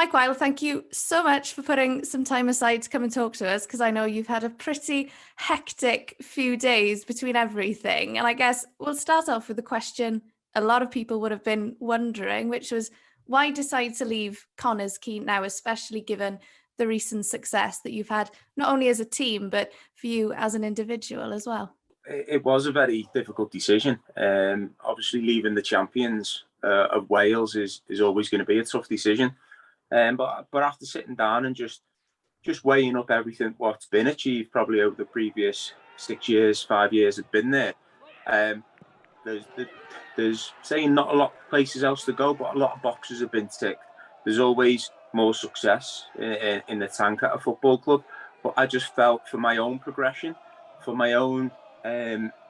Mike Wilde, thank you so much for putting some time aside to come and talk to us, because I know you've had a pretty hectic few days between everything. And I guess we'll start off with the question a lot of people would have been wondering, which was why decide to leave Quay now, especially given the recent success that you've had, not only as a team, but for you as an individual as well? It was a very difficult decision. Obviously, leaving the champions of Wales is always going to be a tough decision. But after sitting down and just weighing up everything what's been achieved probably over the previous 6 years, 5 years I've been there, there's saying not a lot of places else to go, but a lot of boxes have been ticked. There's always more success in the tank at a football club, but I just felt for my own progression, for my own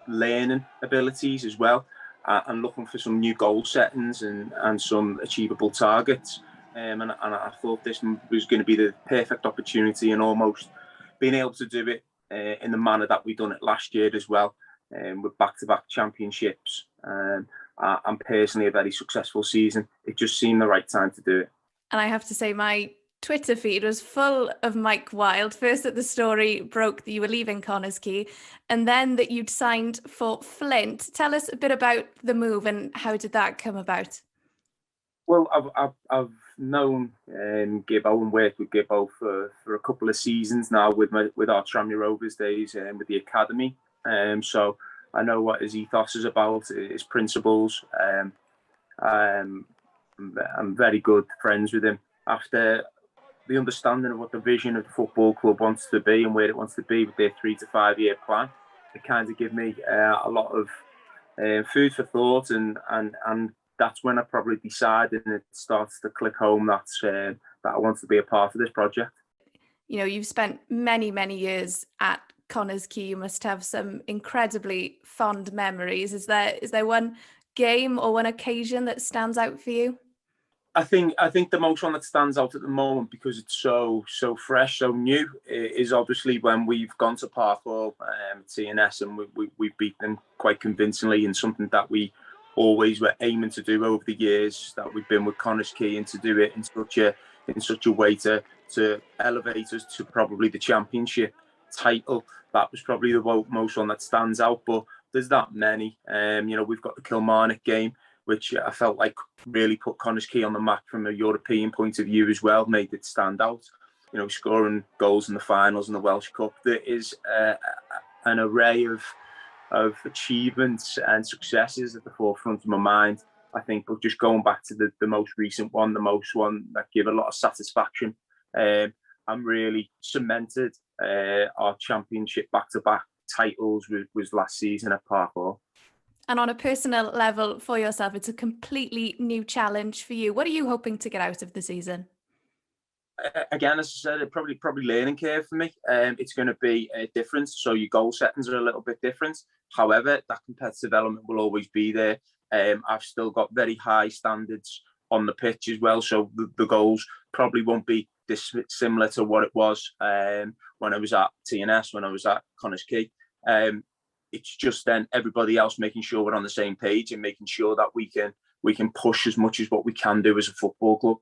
learning abilities as well, and looking for some new goal settings and some achievable targets. And I thought this was going to be the perfect opportunity, and almost being able to do it in the manner that we've done it last year as well, with back-to-back championships and personally a very successful season. It just seemed the right time to do it. And I have to say, my Twitter feed was full of Mike Wilde. First that the story broke that you were leaving Quay, and then that you'd signed for Fflint. Tell us a bit about the move and how did that come about? Well, I've known Gibbo and worked with Gibbo for a couple of seasons now with our Tranmere Rovers days and with the academy. So I know what his ethos is about, his principles. I'm very good friends with him. After the understanding of what the vision of the football club wants to be and where it wants to be with their 3 to 5 year plan, it kind of gave me a lot of food for thought, and that's when I probably decided, and it starts to click home, that I want to be a part of this project. You know, you've spent many, many years at Quay. You must have some incredibly fond memories. Is there one game or one occasion that stands out for you? I think the most one that stands out at the moment, because it's so fresh, so new, is obviously when we've gone to Parkwell, TNS, and we've beaten them quite convincingly, in something that we always were aiming to do over the years that we've been with Connah's Quay, and to do it in such a way to elevate us to probably the championship title. That was probably the most one that stands out, but there's that many. We've got the Kilmarnock game, which I felt like really put Connah's Quay on the map from a European point of view as well, made it stand out. Scoring goals in the finals and the Welsh Cup. There is an array of achievements and successes at the forefront of my mind, I think. But just going back to the most recent one, the most one that gave a lot of satisfaction, I'm really cemented our championship back-to-back titles was last season at Parkwell. And on a personal level for yourself, it's a completely new challenge for you. What are you hoping to get out of the season? Again, as I said, probably learning curve for me. It's going to be different. So your goal settings are a little bit different. However, that competitive element will always be there. I've still got very high standards on the pitch as well. So the goals probably won't be similar to what it was when I was at TNS, when I was at Connah's Quay. It's just then everybody else making sure we're on the same page and making sure that we can push as much as what we can do as a football club.